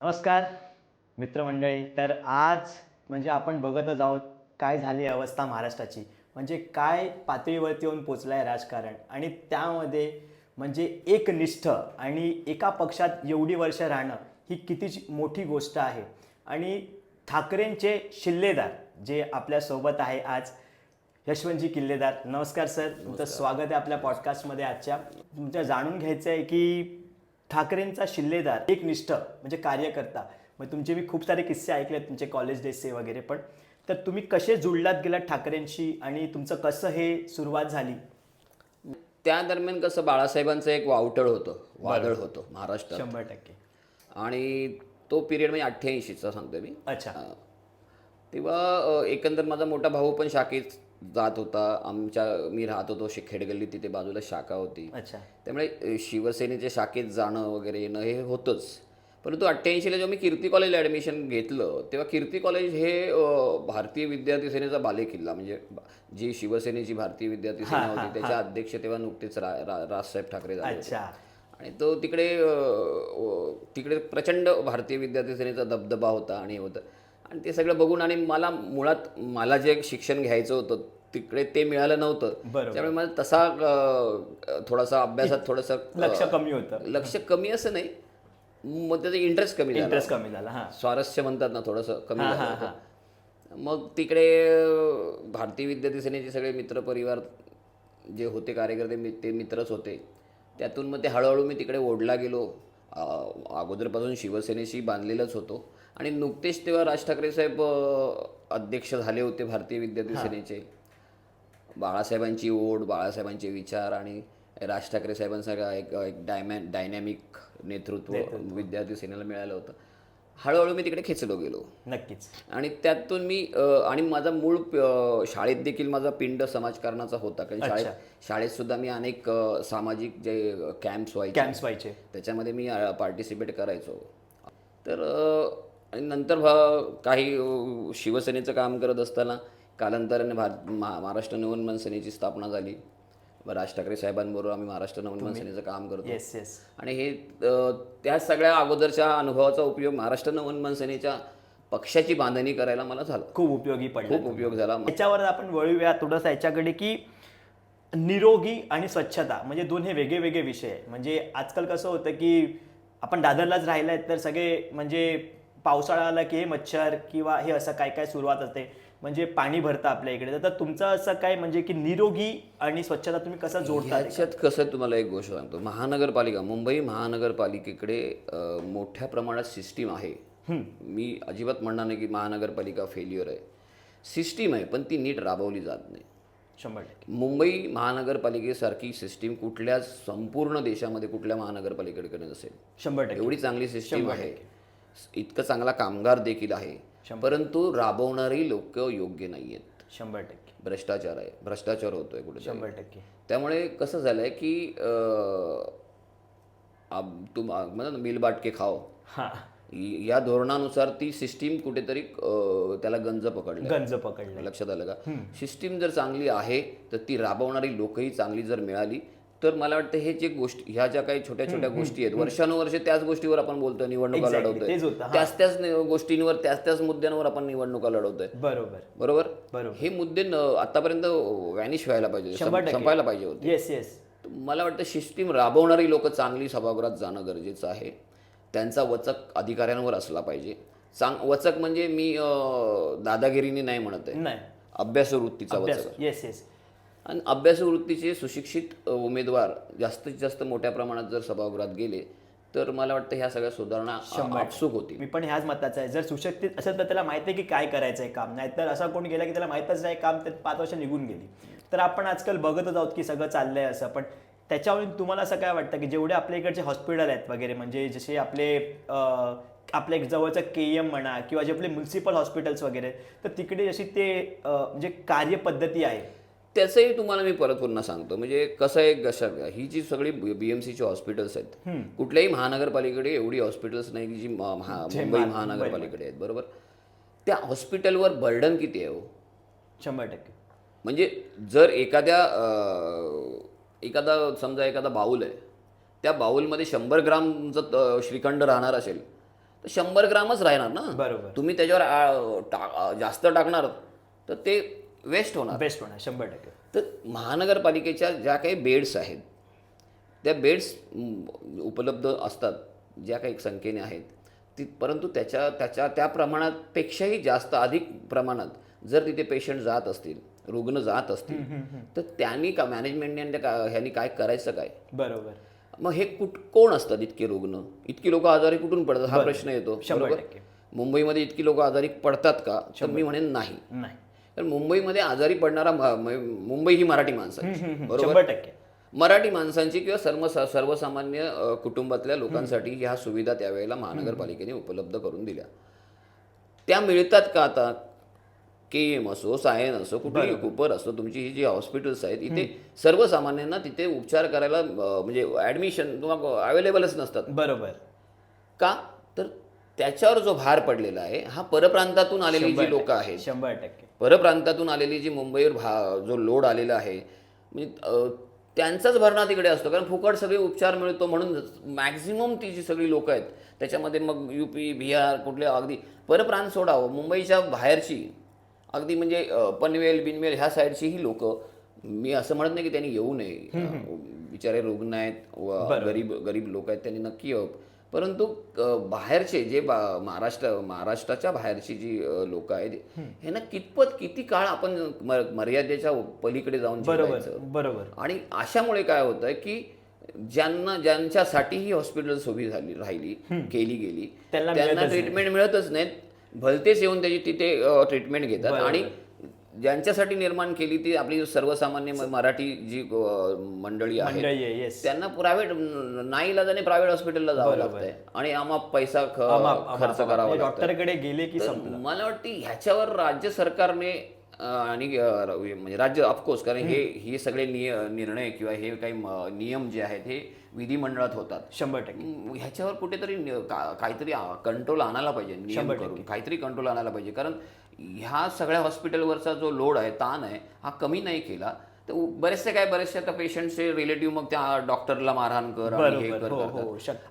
नमस्कार मित्रमंडळी. तर आज म्हणजे आपण बघतच आहोत काय झाली अवस्था महाराष्ट्राची. म्हणजे काय पातळीवरती येऊन पोचलं आहे राजकारण, आणि त्यामध्ये म्हणजे एकनिष्ठ आणि एका पक्षात एवढी वर्ष राहणं ही किती मोठी गोष्ट आहे. आणि ठाकरेंचे शिल्लेदार जे आपल्यासोबत आहे आज, यशवंतजी किल्लेदार. नमस्कार सर, तुमचं स्वागत आहे आपल्या पॉडकास्टमध्ये. आजच्या तुमच्या जाणून घ्यायचं आहे की ठाकरेंचा शिल्लेदार, एकनिष्ठ म्हणजे कार्यकर्ता. मग तुमचे मी खूप सारे किस्से ऐकले आहेत तुमचे कॉलेज डेजचे वगैरे, पण तर तुम्ही कसे जुळलात गेलात ठाकरेंशी आणि तुमचं कसं हे सुरुवात झाली? त्या दरम्यान कसं बाळासाहेबांचं एक वावटळ होतं, वादळ होतं महाराष्ट्रात. 100%. आणि तो पिरियड म्हणजे 88चा सांगतो मी. अच्छा. तेव्हा एकंदर माझा मोठा भाऊ पण शाखेत जात होता. मी राहत होतो खेडगल्ली, तिथे बाजूला शाखा होती. अच्छा. त्यामुळे शिवसेनेच्या शाखेत जाणं वगैरे येणं हे होतंच. परंतु 88ला जेव्हा मी कीर्ती कॉलेजला ॲडमिशन घेतलं, तेव्हा कीर्ती कॉलेज हे भारतीय विद्यार्थी सेनेचा बालेकिल्ला, म्हणजे जी शिवसेनेची भारतीय विद्यार्थी सेना होती त्याच्या अध्यक्ष तेव्हा नुकतेच राजसाहेब ठाकरे झाले होते. अच्छा. आणि तो तिकडे प्रचंड भारतीय विद्यार्थी सेनेचा दबदबा होता आणि हे होतं. आणि ते सगळं बघून आणि मला जे शिक्षण घ्यायचं होतं तिकडे ते मिळालं नव्हतं. बरोबर. त्यामुळे मला तसा थोडासा अभ्यासात थोडंसं लक्ष कमी होतं. लक्ष कमी असं नाही, मग त्याचा इंटरेस्ट कमी झाला. हां. स्वारस्य म्हणतात ना, थोडंसं कमी झालं होतं. मग तिकडे भारतीय विद्यार्थी सेनेचे सगळे मित्रपरिवार जे होते, कार्यकर्ते ते मित्रच होते. त्यातून मग ते हळूहळू मी तिकडे ओढला गेलो. अगोदरपासून शिवसेनेशी बांधलेलंच होतो. आणि नुकतेच तेव्हा राज ठाकरे साहेब अध्यक्ष झाले होते भारतीय विद्यार्थी सेनेचे. बाळासाहेबांची ओढ, बाळासाहेबांचे विचार आणि राज ठाकरे साहेबांसारखा एक डायनॅमिक नेतृत्व विद्यार्थी सेनेला मिळालं होतं. हळूहळू मी तिकडे खेचलो गेलो. नक्कीच. आणि त्यातून मी आणि माझा मूळ शाळेत देखील माझा पिंड समाजकारणाचा होता. कारण शाळेत सुद्धा मी अनेक सामाजिक जे कॅम्प्स व्हायचे त्याच्यामध्ये मी पार्टिसिपेट करायचो. तर आणि नंतर काही शिवसेनेचं काम करत असताना कालांतराने महाराष्ट्र नवनिर्माण सेनेची स्थापना झाली. राज ठाकरे साहेबांबरोबर आम्ही महाराष्ट्र नवनिर्माण सेनेचं काम करतो. आणि हे त्या सगळ्या अगोदरच्या अनुभवाचा उपयोग महाराष्ट्र नवनिर्माण सेनेच्या पक्षाची बांधणी करायला मला झाला. खूप उपयोगी पडला. खूप उपयोग झाला. याच्यावर आपण वळूया थोडंसं याच्याकडे की निरोगी आणि स्वच्छता म्हणजे दोन हे वेगळे वेगळे विषय आहे. म्हणजे आजकाल कसं होतं की आपण दादरलाच राहिलं आहे तर सगळे म्हणजे पावसाळा आला की हे मच्छर किंवा हे असं काय काय सुरुवात असते, म्हणजे पाणी भरतं आपल्या इकडे. तर तुमचं असं काय म्हणजे की निरोगी आणि स्वच्छता तुम्ही कसं जोडता? याच्यात कसं तुम्हाला एक गोष्ट सांगतो. महानगरपालिका, मुंबई महानगरपालिकेकडे मोठ्या प्रमाणात सिस्टीम आहे. मी अजिबात म्हणणार नाही की महानगरपालिका फेल्युअर आहे. सिस्टीम आहे पण ती नीट राबवली जात नाही. 100%. मुंबई महानगरपालिकेसारखी सिस्टीम कुठल्या संपूर्ण देशामध्ये कुठल्या महानगरपालिकेकडे नसेल. 100%. एवढी चांगली सिस्टीम आहे. इतकं चांगला कामगार देखील आहे. परंतु राबवणारी लोक योग्य नाही आहेत. 100%. भ्रष्टाचार आहे, भ्रष्टाचार होतोय कुठे. 100%. त्यामुळे कसं झालंय की म्हणा मिल बाटके खाओ, या धोरणानुसार ती सिस्टीम कुठेतरी त्याला गंज पकडलं. लक्षात आलं का? सिस्टीम जर चांगली आहे तर ती राबवणारी लोकही चांगली जर मिळाली तर मला वाटतं हे जे गोष्टी, ह्या ज्या काही छोट्या छोट्या गोष्टी आहेत, वर्षानुवर्षे त्याच गोष्टीवर आपण बोलतोय, निवडणुका लढवतोय, त्याच गोष्टींवर त्याच मुद्द्यांवर आपण निवडणुका लढवतोय. बरोबर. हे मुद्दे आतापर्यंत व्हॅनिश व्हायला पाहिजे, संपायला पाहिजे होते. मला वाटतं सिस्टीम राबवणारी लोक चांगली सभागृहात जाणं गरजेचं आहे. त्यांचा वचक अधिकाऱ्यांवर असला पाहिजे. वचक म्हणजे मी दादागिरीने नाही म्हणत आहे, अभ्यासू वृत्तीचा वचक. आणि अभ्यासू वृत्तीचे सुशिक्षित उमेदवार जास्तीत जास्त मोठ्या प्रमाणात जर सभागृहात गेले तर मला वाटतं ह्या सगळ्या सुधारणा आपसूक होतील. मी पण ह्याच मताचा आहे. जर सुशिक्षित असेल तर त्याला माहिती आहे की काय करायचं आहे काम, नाहीतर असा कोण गेला की त्याला माहीतच नाही काम, त्यात 5 वर्ष निघून गेली. तर आपण आजकाल बघतच आहोत की सगळं चाललंय असं. पण त्याच्यावरून तुम्हाला असं काय वाटतं की जेवढे आपल्या इकडचे हॉस्पिटल आहेत वगैरे, म्हणजे जसे आपल्या एक जवळचं KM म्हणा किंवा जे आपले म्युन्सिपल हॉस्पिटल्स वगैरे, तर तिकडे जशी ते म्हणजे कार्यपद्धती आहे त्याचंही तुम्हाला मी परत पुन्हा सांगतो. म्हणजे कसं आहे, ही जी सगळी BMCची हॉस्पिटल्स आहेत, कुठल्याही महानगरपालिकेकडे एवढी हॉस्पिटल्स नाही की जी मुंबई महानगरपालिकेकडे आहेत. बरोबर. त्या हॉस्पिटलवर बर्डन किती आहे हो? 100%. म्हणजे जर समजा एखादा बाऊल आहे, त्या बाऊलमध्ये 100 ग्राम जर श्रीखंड राहणार असेल तर 100 ग्रामच राहणार ना. बरोबर. तुम्ही त्याच्यावर जास्त टाकणार तर ते वेस्ट होणार. बेस्ट होणार 100%. तर महानगरपालिकेच्या ज्या काही बेड्स आहेत त्या बेड्स उपलब्ध असतात ज्या काही संख्येने आहेत परंतु त्या प्रमाणापेक्षाही जास्त अधिक प्रमाणात जर तिथे पेशंट जात असतील, रुग्ण जात असतील, तर त्यांनी का मॅनेजमेंटने ह्यांनी काय करायचं काय. बरोबर. मग हे कोण असतात इतके रुग्ण, इतकी लोक आजारी कुठून पडतात हा प्रश्न येतो. 100%. मुंबईमध्ये इतकी लोक आजारी पडतात का, तर मी म्हणेन नाही. कारण मुंबईमध्ये आजारी पडणारा मुंबई ही मराठी माणसांची, बरोबर, 100%. मराठी माणसांची किंवा सर्वसामान्य कुटुंबातल्या लोकांसाठी ह्या सुविधा त्यावेळेला महानगरपालिकेने उपलब्ध करून दिल्या. त्या मिळतात का आता. KM असो, सायन असो, कुठेही कुपर असो, तुमची ही जी हॉस्पिटल्स आहेत इथे सर्वसामान्यांना तिथे उपचार करायला म्हणजे ॲडमिशन किंवा अवेलेबलच नसतात. बरोबर. का तर त्याच्यावर जो भार पडलेला आहे हा परप्रांतातून आलेली जी लोक आहेत, 100%. परप्रांतातून आलेली जी मुंबईवर जो लोड आलेला आहे म्हणजे त्यांचाच भरणा तिकडे असतो. कारण फुकट सगळे उपचार मिळतो म्हणून मॅक्झिमम ती जी सगळी लोक आहेत त्याच्यामध्ये मग UP, बिहार, कुठले अगदी परप्रांत सोडावं, मुंबईच्या बाहेरची अगदी म्हणजे पनवेल ह्या साईडची ही लोक, मी असं म्हणत नाही की त्यांनी येऊ नये, बिचारे रुग्ण आहेत व गरीब लोक आहेत त्यांनी नक्की यावं, परंतु बाहेरचे जे महाराष्ट्राच्या बाहेरची जी लोक आहेत ह्यांना किती काळ आपण मर्यादेच्या पलीकडे जाऊन जिंकायचं. बरोबर. आणि अशामुळे काय होतं की ज्यांच्यासाठी ही हॉस्पिटल्स उभी राहिली केली गेली त्यांना ट्रीटमेंट मिळतच नाहीत. भलतेच येऊन त्याची तिथे ट्रीटमेंट घेतात. आणि ज्यांच्यासाठी निर्माण केली ती आपली सर्वसामान्य मराठी जी मंडळी आहे त्यांना प्रायव्हेट नाईलाजाने प्रायव्हेट हॉस्पिटलला जावं लागतंय आणि पैसा खर्च करावा डॉक्टरकडे गेले की मला वाटतं ह्याच्यावर राज्य सरकारने आणि म्हणजे राज्य ऑफकोर्स, कारण हे सगळे निर्णय किंवा हे काही नियम जे आहेत हे विधिमंडळात होतात. 100%. ह्याच्यावर कुठेतरी काहीतरी कंट्रोल आणायला पाहिजे, नियम करून काहीतरी कंट्रोल आणायला पाहिजे. कारण ह्या सगळ्या हॉस्पिटलवरचा जो लोड आहे, ताण आहे, हा कमी नाही केला तर बरेचसे आता पेशंटचे रिलेटिव्ह मग त्या डॉक्टरला मारहाण कर आणि हे कर.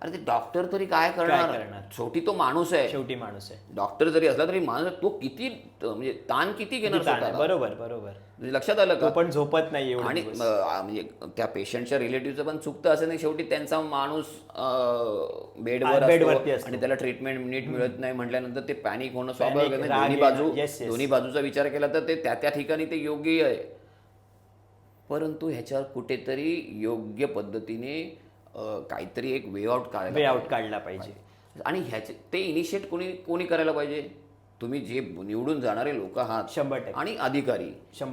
अरे ते डॉक्टर तरी काय करणार, शेवटी तो माणूस आहे. डॉक्टर जरी असला तरी माणूस, तो किती म्हणजे ताण किती घेणार. बरोबर. म्हणजे लक्षात आलं का. पण झोपत नाही आणि म्हणजे त्या पेशंटच्या रिलेटिव्हचं पण चुकतं असं नाही, शेवटी त्यांचा माणूस बेडवर असतो आणि त्याला ट्रीटमेंट नीट मिळत नाही म्हटल्यानंतर ते पॅनिक होणं स्वाभाविक आहे. दोन्ही बाजूचा विचार केला तर ते त्या ठिकाणी ते योग्य आहे. परंतु ह्याच्यावर कुठेतरी योग्य पद्धतीने काहीतरी एक वे आउट काढला पाहिजे. आणि ते इनिशिएट कोणी करायला पाहिजे. तुम्ही जे निवडून जाणारे लोक आहात 100% आणि अधिकारी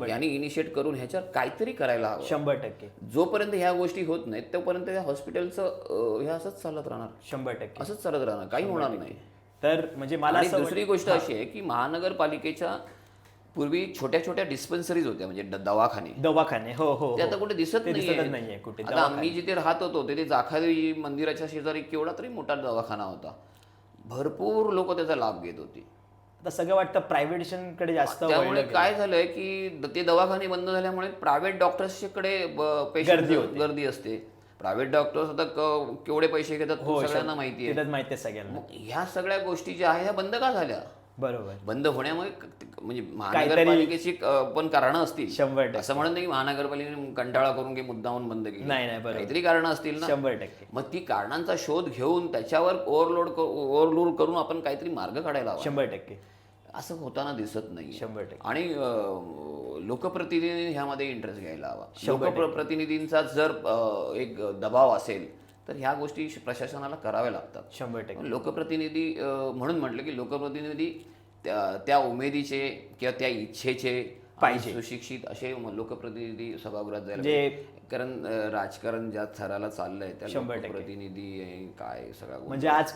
यांनी इनिशिएट करून ह्याच्यावर काहीतरी करायला हवं. 100%. जोपर्यंत ह्या गोष्टी होत नाहीत तोपर्यंत या हॉस्पिटलचं हे असंच चालत राहणार. 100% असंच चालत राहणार, काही होणार नाही. तर म्हणजे मला दुसरी गोष्ट अशी आहे की महानगरपालिकेच्या पूर्वी छोट्या डिस्पेन्सरीज होत्या म्हणजे दवाखाने हो ते आता कुठे दिसत नाहीये कुठे. आता आम्ही जिथे राहत होतो तिथे जाखादेवी मंदिराच्या शेजारी केवढा तरी मोठा दवाखाना होता, भरपूर लोक त्याचा लाभ घेत होते. आता सगळं वाटतं प्रायव्हेटेशनकडे जास्त. त्यामुळे काय झालंय की ते दवाखाने बंद झाल्यामुळे प्रायव्हेट डॉक्टर्सकडे गर्दी असते. प्रायव्हेट डॉक्टर्स आता केवढे पैसे घेतात सगळ्यांना माहिती आहे सगळ्यांना. ह्या सगळ्या गोष्टी ज्या आहेत ह्या बंद का झाल्या. बरोबर. बंद होण्यामुळे म्हणजे महानगरपालिकेची पण कारणं असतील. 100%. असं म्हणत नाही की महानगरपालिकेने कंटाळा करून की मुद्दामून बंद केली, नाही. काहीतरी कारणं असतील ना. 100%. मग ती कारणांचा शोध घेऊन त्याच्यावर ओव्हरलोड करून आपण काहीतरी मार्ग काढायला हवा. 100%. असं होताना दिसत नाही. 100%. आणि लोकप्रतिनिधी ह्यामध्ये इंटरेस्ट घ्यायला हवा. लोकप्रतिनिधींचा जर एक दबाव असेल तर ह्या गोष्टी प्रशासनाला कराव्या लागतात. 100%. लोकप्रतिनिधी म्हणून म्हटलं की लोकप्रतिनिधी त्या उमेदीचे किंवा त्या इच्छेचे पाहिजे सुशिक्षित असे लोकप्रतिनिधी सभागृहात जायला. कारण राजकारण ज्या थराला चाललंय त्या लोकप्रतिनिधी काय सगळं म्हणजे आज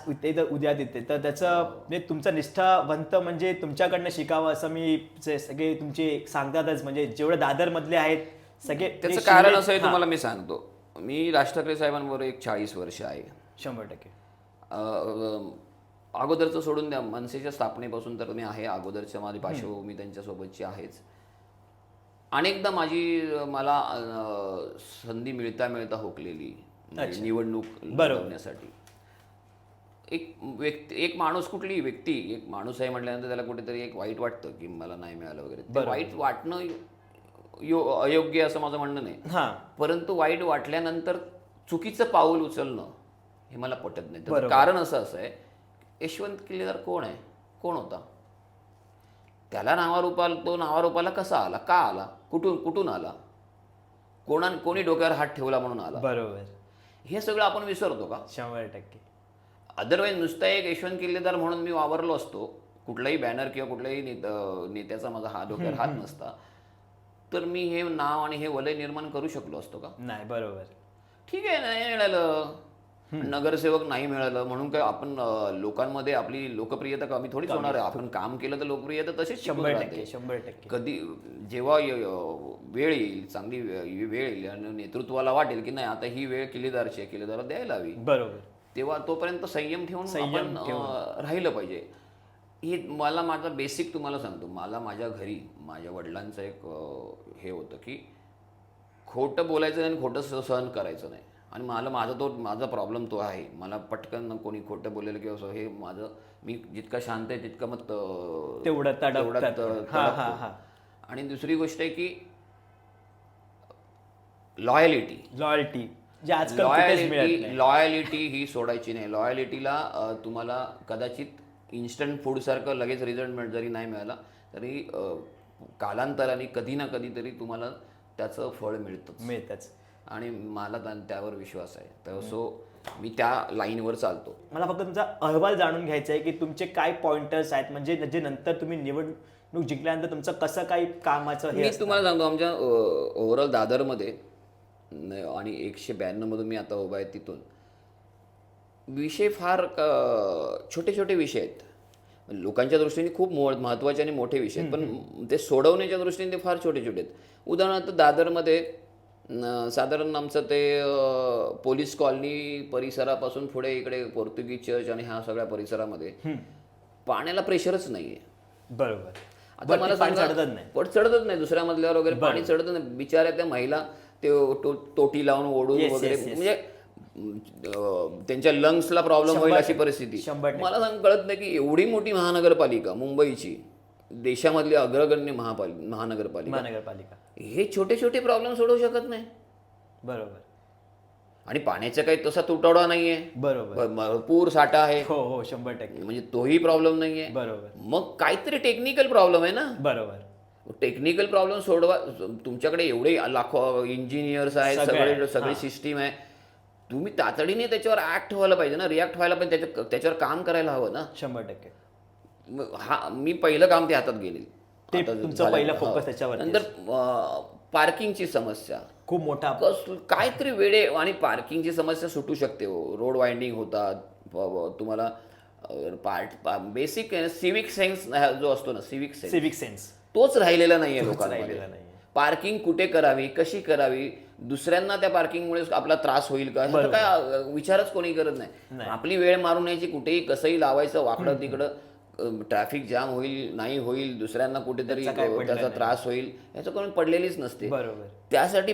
उद्या तिथे तर त्याचं म्हणजे तुमचं निष्ठावंत म्हणजे तुमच्याकडनं शिकावं असं मी सगळे तुमचे सांगतातच. म्हणजे जेवढे दादर मधले आहेत सगळे त्याचं कारण असं आहे तुम्हाला मी सांगतो. मी राज ठाकरे साहेबांबरोबर एक 40 वर्ष आहे. 100%. अगोदरचं सोडून द्या, मनसेच्या स्थापनेपासून तर मी आहे, अगोदरच्या माझी पार्श्वभूमी त्यांच्यासोबतची आहेच. अनेकदा मला संधी मिळता हुकलेली निवडणूक लढवण्यासाठी. एक व्यक्ती, एक माणूस, कुठलीही व्यक्ती, एक माणूस आहे म्हटल्यानंतर त्याला कुठेतरी एक वाईट वाटतं की मला नाही मिळालं वगैरे. ते वाईट वाटणं अयोग्य असं माझं म्हणणं नाही, परंतु वाईट वाटल्यानंतर चुकीचं पाऊल उचलणं हे मला पटत नाही. त्याचं कारण असं आहे, यशवंत किल्लेदार कोण आहे, कोण होता, त्याला तो नावारूपाला कसा आला, का आला, कुठून आला, कोणी डोक्यावर हात ठेवला म्हणून आला. बरोबर. हे सगळं आपण विसरतो का? 100%. अदरवाईज नुसता एक यशवंत किल्लेदार म्हणून मी वावरलो असतो, कुठलाही बॅनर किंवा कुठल्याही नेत्याचा माझा डोक्यावर हात नसता, तर मी हे नाव आणि हे वलय निर्माण करू शकलो असतो का? नाही. बरोबर. ठीक आहे, नाही मिळालं, नगरसेवक नाही मिळालं म्हणून काय आपण लोकांमध्ये आपली लोकप्रियता कमी थोडीच होणार आहे. आपण काम केलं तर लोकप्रियता तशीच 100%. कधी जेव्हा वेळ येईल, चांगली वेळ येईल आणि नेतृत्वाला वाटेल की नाही आता ही वेळ किल्लेदारची आहे, किल्लेदाराला द्यायला हवी, बरोबर, तेव्हा तोपर्यंत संयम ठेवून आपण राहिलं पाहिजे. ही माझा बेसिक तुम्हाला सांगतो, माझ्या घरी माझ्या वडिलांचं एक हे होतं की खोटं बोलायचं नाही आणि खोटं सहन करायचं नाही. आणि माझा प्रॉब्लेम तो आहे, मला पटकन कोणी खोटं बोललेलं किंवा हे मी जितका शांत आहे तितकं मग तेवढं. आणि दुसरी गोष्ट आहे की लॉयल्टी ही सोडायची नाही. लॉयल्टीला तुम्हाला कदाचित इन्स्टंट फूड सारखं लगेच रिझल्ट जरी नाही मिळाला तरी कालांतराने कधी ना कधी तरी तुम्हाला त्याचं फळ मिळतंच. आणि मला त्यावर विश्वास आहे, तर सो मी त्या लाईनवर चालतो. मला फक्त तुमचा अहवाल जाणून घ्यायचा आहे की तुमचे काय पॉइंटर्स आहेत, म्हणजे जे नंतर तुम्ही निवडणूक जिंकल्यानंतर तुमचं कसं काय कामाचं मी तुम्हाला सांगतो. आमच्या ओव्हरऑल दादरमध्ये आणि 192 मधून मी आता उभा आहे तिथून विषय फार छोटे छोटे विषय आहेत, लोकांच्या दृष्टीने खूप महत्त्वाचे आणि मोठे विषय आहेत, पण ते सोडवण्याच्या दृष्टीने ते फार छोटे छोटे आहेत. उदाहरणार्थ दादरमध्ये साधारण आमचं ते पोलीस कॉलनी परिसरापासून पुढे इकडे पोर्तुगीज चर्च आणि ह्या सगळ्या परिसरामध्ये पाण्याला प्रेशरच नाहीये. बरोबर. आता मला चढतच नाही दुसऱ्या मजल्यावर वगैरे पाणी चढतच नाही. बिचाऱ्या त्या महिला ते टोटी लावून ओढून वगैरे, म्हणजे त्यांच्या लंग्सला प्रॉब्लेम होईल अशी परिस्थिती. मला कळत नाही की एवढी मोठी महानगरपालिका मुंबईची, देशामधली अग्रगण्य महानगरपालिका हे छोटे छोटे प्रॉब्लेम सोडवू शकत नाही. बरोबर. आणि पाण्याचा काही तसा तुटवडा नाहीये. बरोबर. पूर साठा आहे. हो 100%. म्हणजे तोही प्रॉब्लेम नाहीये. बरोबर. मग काहीतरी टेक्निकल प्रॉब्लेम आहे ना. बरोबर. टेक्निकल प्रॉब्लेम सोडवा. तुमच्याकडे एवढे लाखो इंजिनियर्स आहेत, सगळी सिस्टीम आहे, तुम्ही तातडीने त्याच्यावर ऍक्ट व्हायला पाहिजे ना, रिॲक्ट व्हायला पाहिजे, त्याच्यावर काम करायला हवं ना. 100%. मी पहिलं काम ते हातात गेले. पहिला फोकस त्याच्यावर. नंतर पार्किंगची समस्या खूप मोठा, काहीतरी वेळे, आणि पार्किंगची समस्या सुटू शकते. रोड वाइंडिंग होतात, तुम्हाला बेसिक सिविक सेन्स जो असतो ना, सिविक सेन्स तोच राहिलेला नाहीये लोकांना. पार्किंग कुठे करावी, कशी करावी, दुसऱ्यांना त्या पार्किंगमुळे आपला त्रास होईल का, ह्याचा काय विचारच कोणी करत नाही. आपली वेळ मारून यायची, कुठेही कसंही लावायचं, वाकडं तिकडं, ट्रॅफिक जाम होईल नाही होईल, दुसऱ्यांना कुठेतरी त्याचा त्रास होईल, याचं कोणी पडलेलीच नसते. बरोबर. त्यासाठी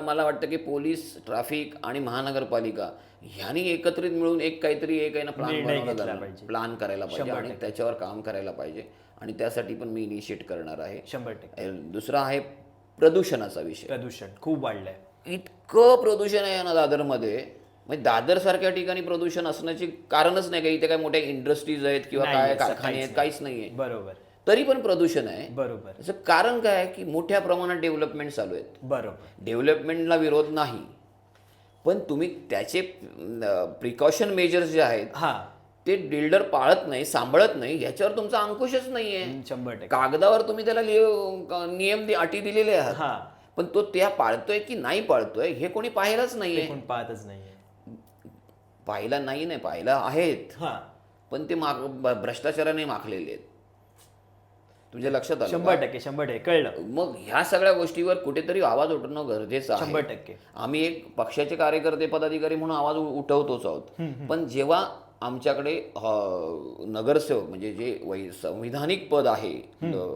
मला वाटतं की पोलीस, ट्रॅफिक आणि महानगरपालिका ह्यांनी एकत्रित मिळून काहीतरी प्लॅन करायला पाहिजे आणि त्याच्यावर काम करायला पाहिजे. आणि त्यासाठी पण मी इनिशिएट करणार आहे. 100%. दुसरा आहे प्रदूषणाचा विषय. प्रदूषण खूप वाढलंय. इतकं प्रदूषण आहे ना दादरमध्ये, म्हणजे दादर सारख्या ठिकाणी प्रदूषण असण्याची कारणच नाही का. इथे काय मोठ्या इंडस्ट्रीज आहेत किंवा काय कारखाने आहेत, काहीच नाहीये. बरोबर. तरी पण प्रदूषण आहे. बरोबर. त्याचं कारण काय आहे की मोठ्या प्रमाणात डेव्हलपमेंट चालू आहेत. बरोबर. डेव्हलपमेंटला विरोध नाही, पण तुम्ही त्याचे प्रिकॉशन मेजर्स जे आहेत ते बिल्डर पाळत नाही, सांभाळत नाही, याच्यावर तुमचा अंकुशच नाहीये. 100%. कागदावर तुम्ही त्याला नियम अटी दिलेले आहात, पण तो त्या पाळतोय की नाही पाळतोय हे कोणी पाहिलंच नाहीये. पाहतच नाहीये. पाहिलं आहेत, पण ते भ्रष्टाचाराने माखलेले आहेत. तुझ्या लक्षात आलं? 100% कळलं. मग ह्या सगळ्या गोष्टीवर कुठेतरी आवाज उठवणं गरजेचं आहे. 100%. आम्ही एक पक्षाचे कार्यकर्ते, पदाधिकारी म्हणून आवाज उठवतोच आहोत, पण जेव्हा आमच्याकडे नगरसेवक म्हणजे जे संविधानिक पद आहे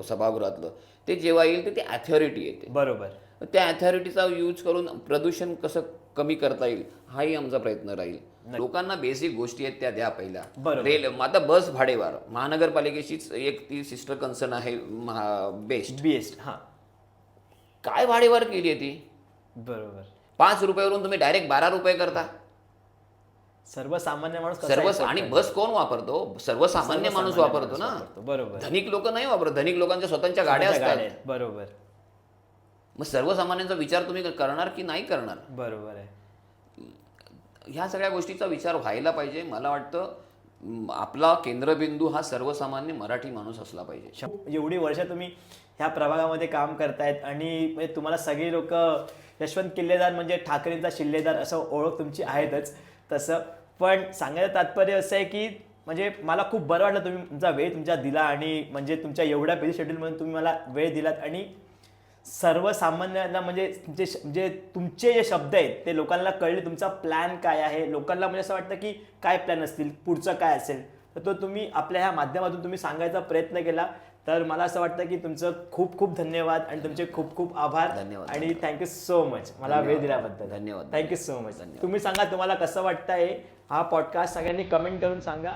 सभागृहातलं, ते जेव्हा येईल ते अथॉरिटी येते. बरोबर. त्या अथॉरिटीचा यूज करून प्रदूषण कसं कमी करता येईल हाही आमचा प्रयत्न राहील. लोकांना बेसिक गोष्टी आहेत त्या द्या पहिल्या. बरोबर. रेल आता बस भाडेवार महानगरपालिकेचीच एक ती सिस्टर कन्सर्न आहे बेस्ट. हा काय भाडेवार केली आहे ती? बरोबर. 5 रुपयावरून तुम्ही डायरेक्ट 12 रुपये करता. सर्वसामान्य माणूस आणि बस कोण वापरतो? सर्वसामान्य माणूस वापरतो ना. बरोबर. धनिक लोक नाही वापरत. धनिक लोकांच्या स्वतःच्या गाड्या असतात. बरोबर. मग सर्वसामान्यांचा विचार तुम्ही करणार की नाही करणार? बरोबर आहे. ह्या सगळ्या गोष्टीचा विचार व्हायला पाहिजे. मला वाटतं आपला केंद्रबिंदू हा सर्वसामान्य मराठी माणूस असला पाहिजे. एवढी वर्ष तुम्ही ह्या प्रभागामध्ये काम करतायत आणि म्हणजे तुम्हाला सगळी लोक यशवंत किल्लेदार म्हणजे ठाकरेंचा शिल्लेदार असं ओळख तुमची आहेतच. तसं पण सांगायचं तात्पर्य असं आहे की म्हणजे मला खूप बरं वाटलं तुम्ही तुमचा वेळ तुमच्या दिला आणि म्हणजे तुमच्या एवढ्या बिझी शेड्यूलमध्ये तुम्ही मला वेळ दिलात आणि सर्वसामान्यांना म्हणजे तुमचे जे शब्द आहेत ते लोकांना कळले. तुमचा प्लॅन काय आहे लोकांना म्हणजे असं वाटतं की काय प्लॅन असतील पुढचं काय असेल तर तो तुम्ही आपल्या ह्या माध्यमातून तुम्ही सांगायचा प्रयत्न केला. तर मला असं वाटतं की तुमचं खूप खूप धन्यवाद आणि तुमचे खूप खूप आभार. धन्यवाद आणि थँक्यू सो मच मला वेळ दिल्याबद्दल. धन्यवाद. Thank you so much. तुम्ही सांगा तुम्हाला कसं वाटतंय हा पॉडकास्ट. सगळ्यांनी कमेंट करून सांगा.